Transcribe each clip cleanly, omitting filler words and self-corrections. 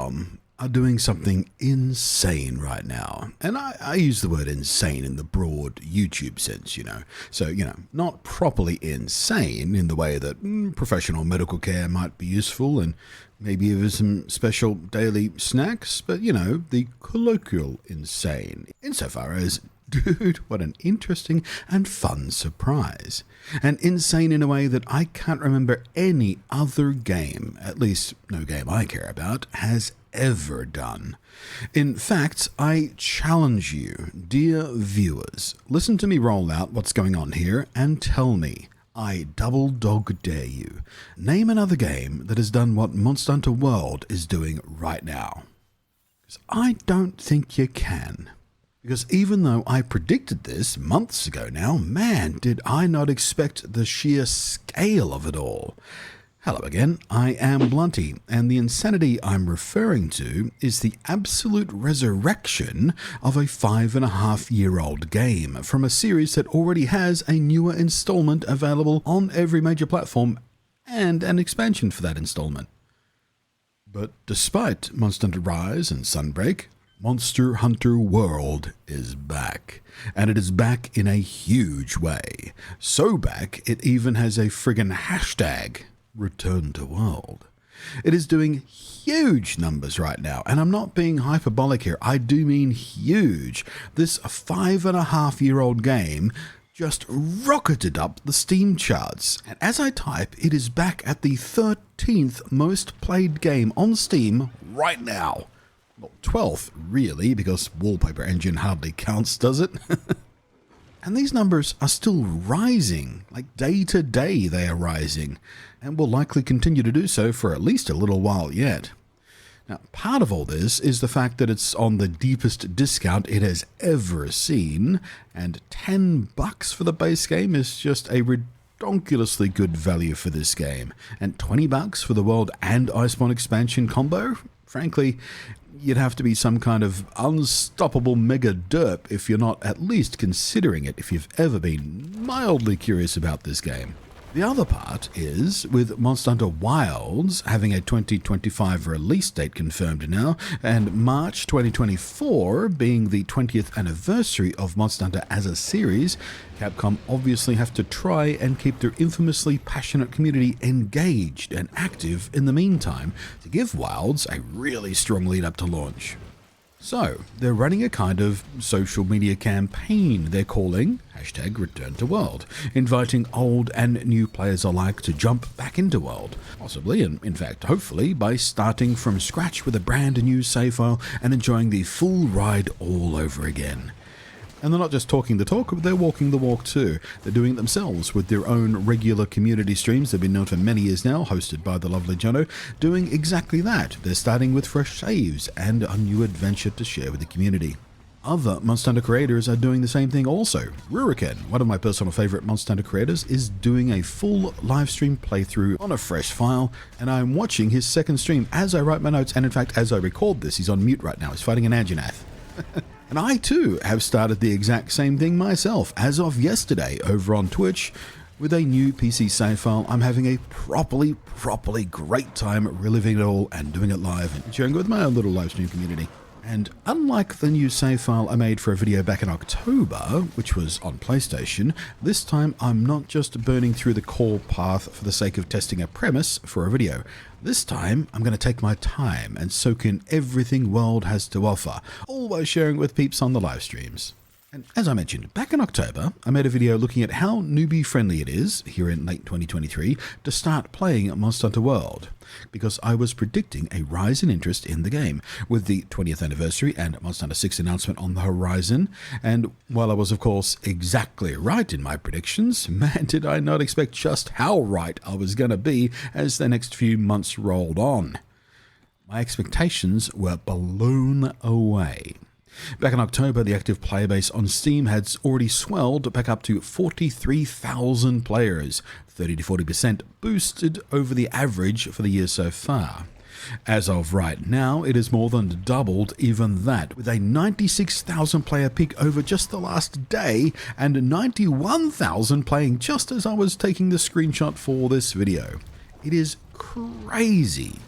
Capcom are doing something insane right now. And I use the word insane in the broad YouTube sense, So, not properly insane in the way that professional medical care might be useful and maybe even some special daily snacks, but, the colloquial insane, insofar as, dude, what an interesting and fun surprise. And insane in a way that I can't remember any other game, at least no game I care about, has ever done. In fact, I challenge you, dear viewers, listen to me roll out what's going on here and tell me, I double dog dare you, name another game that has done what Monster Hunter World is doing right now. Because I don't think you can. Because even though I predicted this months ago now, man, did I not expect the sheer scale of it all. Hello again, I am Blunty, and the insanity I'm referring to is the absolute resurrection of a 5.5-year-old game from a series that already has a newer installment available on every major platform and an expansion for that installment. But despite Monster Hunter Rise and Sunbreak, Monster Hunter World is back, and it is back in a huge way. So back, it even has a friggin' hashtag, Return to World. It is doing huge numbers right now, and I'm not being hyperbolic here, I do mean huge. This 5.5-year-old game just rocketed up the Steam charts, and as I type, it is back at the 13th most played game on Steam right now. Well, 12th, really, because Wallpaper Engine hardly counts, does it? And these numbers are still rising, like day to day they are rising, and will likely continue to do so for at least a little while yet. Now, part of all this is the fact that it's on the deepest discount it has ever seen, and $10 for the base game is just a ridiculously good value for this game, and $20 for the World and Iceborne expansion combo? Frankly, you'd have to be some kind of unstoppable mega derp if you're not at least considering it if you've ever been mildly curious about this game. The other part is, with Monster Hunter Wilds having a 2025 release date confirmed now, and March 2024 being the 20th anniversary of Monster Hunter as a series, Capcom obviously have to try and keep their infamously passionate community engaged and active in the meantime to give Wilds a really strong lead up to launch. So, they're running a kind of social media campaign they're calling #Return to World, inviting old and new players alike to jump back into World, possibly, and in fact hopefully, by starting from scratch with a brand new save file and enjoying the full ride all over again. And they're not just talking the talk, but they're walking the walk too. They're doing it themselves with their own regular community streams they've been known for many years now, hosted by the lovely Jono, doing exactly that. They're starting with fresh saves and a new adventure to share with the community. Other Monster Hunter creators are doing the same thing also. Ruriken, one of my personal favourite Monster Hunter creators, is doing a full livestream playthrough on a fresh file, and I'm watching his second stream as I write my notes, and in fact as I record this, he's on mute right now, he's fighting an Anjanath. And I too have started the exact same thing myself, as of yesterday, over on Twitch. With a new PC save file, I'm having a properly great time reliving it all and doing it live and sharing it with my own little livestream community. And unlike the new save file I made for a video back in October, which was on PlayStation, this time I'm not just burning through the core path for the sake of testing a premise for a video. This time, I'm going to take my time and soak in everything World has to offer, all while sharing with peeps on the live streams. And as I mentioned, back in October, I made a video looking at how newbie-friendly it is, here in late 2023, to start playing Monster Hunter World, because I was predicting a rise in interest in the game, with the 20th anniversary and Monster Hunter 6 announcement on the horizon, and while I was of course exactly right in my predictions, man did I not expect just how right I was going to be as the next few months rolled on. My expectations were blown away. Back in October, the active player base on Steam had already swelled back up to 43,000 players, 30 to 40% boosted over the average for the year so far. As of right now, it has more than doubled even that, with a 96,000 player peak over just the last day and 91,000 playing just as I was taking the screenshot for this video. It is crazy.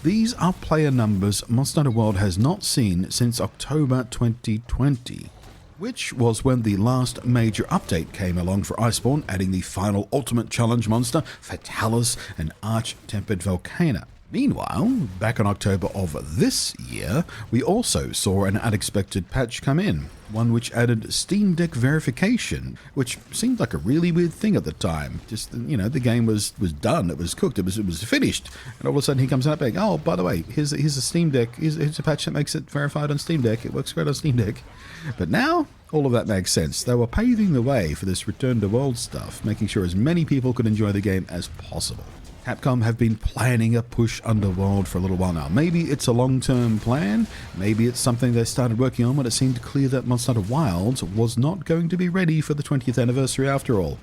These are player numbers Monster Hunter World has not seen since October 2020, which was when the last major update came along for Iceborne, adding the final ultimate challenge monster, Fatalis, and Arch-Tempered Volcana. Meanwhile, back in October of this year, we also saw an unexpected patch come in, one which added Steam Deck verification, which seemed like a really weird thing at the time. Just, the game was done, it was cooked, it was finished, and all of a sudden he comes out back, oh, by the way, here's a Steam Deck, here's a patch that makes it verified on Steam Deck, it works great on Steam Deck. But now, all of that makes sense. They were paving the way for this Return to World stuff, making sure as many people could enjoy the game as possible. Capcom have been planning a push Underworld for a little while now. Maybe it's a long-term plan, maybe it's something they started working on when it seemed clear that Monster Hunter Wilds was not going to be ready for the 20th anniversary after all.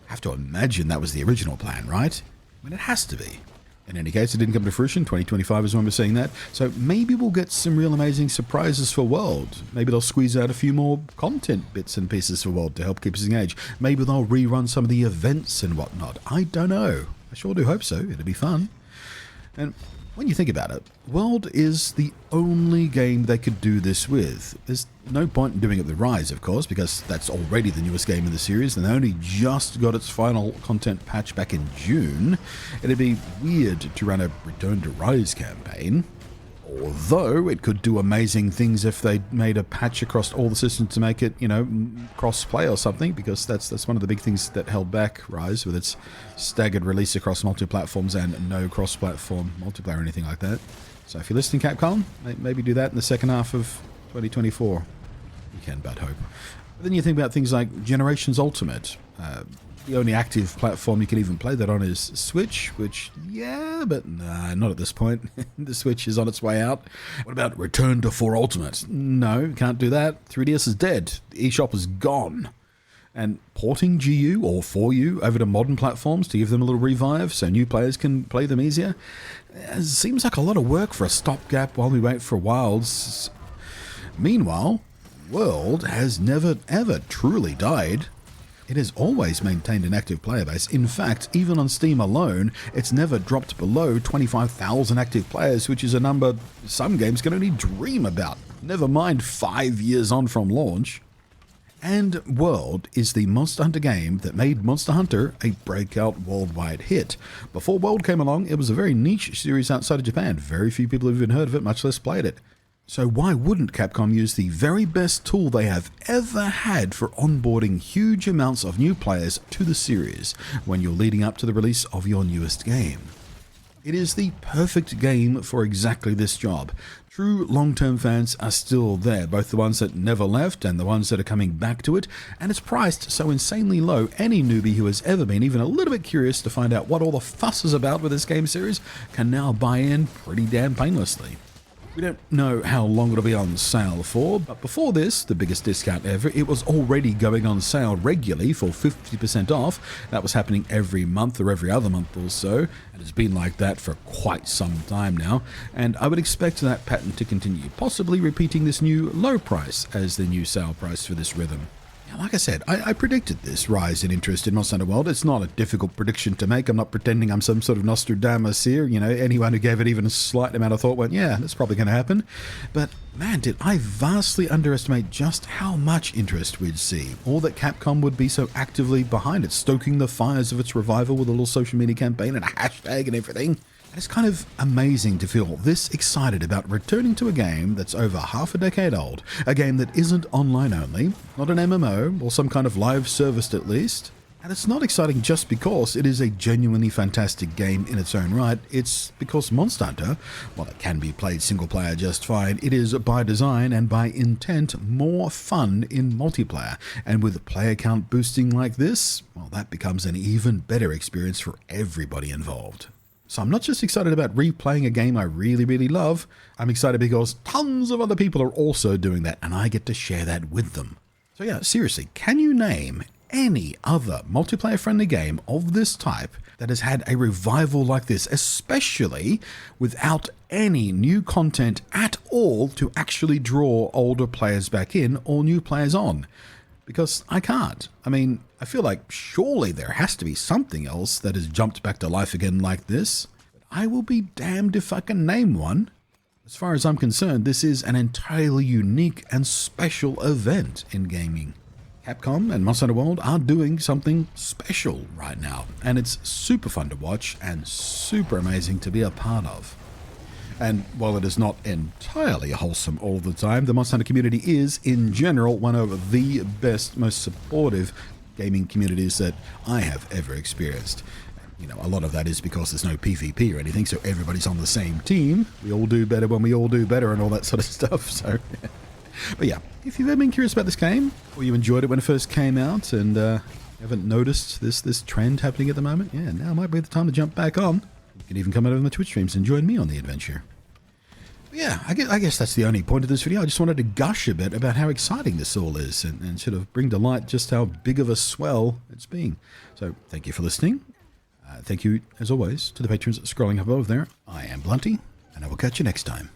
I have to imagine that was the original plan, right? I mean, it has to be. In any case, it didn't come to fruition. 2025 is when we're seeing that. So maybe we'll get some real amazing surprises for World. Maybe they'll squeeze out a few more content bits and pieces for World to help keep us engaged. Maybe they'll rerun some of the events and whatnot. I don't know. I sure do hope so. It'll be fun. And when you think about it, World is the only game they could do this with. There's no point in doing it with Rise, of course, because that's already the newest game in the series, and they only just got its final content patch back in June. It'd be weird to run a Return to Rise campaign. Although it could do amazing things if they made a patch across all the systems to make it, cross-play or something, because that's one of the big things that held back Rise with its staggered release across multi-platforms and no cross-platform multiplayer or anything like that. So if you're listening, Capcom, maybe do that in the second half of 2024. You can but hope. But then you think about things like Generations Ultimate. The only active platform you can even play that on is Switch, which, yeah, but nah, not at this point. The Switch is on its way out. What about Return to 4 Ultimate? No, can't do that. 3DS is dead. The eShop is gone. And porting GU or 4U over to modern platforms to give them a little revive so new players can play them easier, it seems like a lot of work for a stopgap while we wait for Wilds. Meanwhile, World has never ever truly died. It has always maintained an active player base. In fact, even on Steam alone, it's never dropped below 25,000 active players, which is a number some games can only dream about, never mind 5 years on from launch. And World is the Monster Hunter game that made Monster Hunter a breakout worldwide hit. Before World came along, it was a very niche series outside of Japan. Very few people have even heard of it, much less played it. So why wouldn't Capcom use the very best tool they have ever had for onboarding huge amounts of new players to the series when you're leading up to the release of your newest game? It is the perfect game for exactly this job. True long-term fans are still there, both the ones that never left and the ones that are coming back to it, and it's priced so insanely low, any newbie who has ever been even a little bit curious to find out what all the fuss is about with this game series can now buy in pretty damn painlessly. We don't know how long it'll be on sale for, but before this, the biggest discount ever, it was already going on sale regularly for 50% off. That was happening every month or every other month or so, and it's been like that for quite some time now, and I would expect that pattern to continue, possibly repeating this new low price as the new sale price for this rhythm. Like I said, I predicted this rise in interest in Monster Hunter World. It's not a difficult prediction to make. I'm not pretending I'm some sort of Nostradamus here. Anyone who gave it even a slight amount of thought went, yeah, that's probably going to happen. But man, did I vastly underestimate just how much interest we'd see, or that Capcom would be so actively behind it, stoking the fires of its revival with a little social media campaign and a hashtag and everything. It's kind of amazing to feel this excited about returning to a game that's over half a decade old, a game that isn't online only, not an MMO, or some kind of live service at least. And it's not exciting just because it is a genuinely fantastic game in its own right, it's because Monster Hunter, while it can be played single player just fine, it is by design and by intent more fun in multiplayer. And with player count boosting like this, well, that becomes an even better experience for everybody involved. So I'm not just excited about replaying a game I really, really love, I'm excited because tons of other people are also doing that, and I get to share that with them. So yeah, seriously, can you name any other multiplayer-friendly game of this type that has had a revival like this, especially without any new content at all to actually draw older players back in or new players on? Because I can't. I mean, I feel like surely there has to be something else that has jumped back to life again like this. I will be damned if I can name one. As far as I'm concerned, this is an entirely unique and special event in gaming. Capcom and Monster Hunter World are doing something special right now, and it's super fun to watch and super amazing to be a part of. And while it is not entirely wholesome all the time, the Monster Hunter community is, in general, one of the best, most supportive gaming communities that I have ever experienced. You know, a lot of that is because there's no PvP or anything, so everybody's on the same team. We all do better when we all do better and all that sort of stuff, so... But yeah, if you've ever been curious about this game, or you enjoyed it when it first came out, and haven't noticed this trend happening at the moment, yeah, now might be the time to jump back on. You can even come over to my Twitch streams and join me on the adventure. But yeah, I guess that's the only point of this video. I just wanted to gush a bit about how exciting this all is, and sort of bring to light just how big of a swell it's been. So, thank you for listening. Thank you, as always, to the patrons scrolling above there. I am Blunty, and I will catch you next time.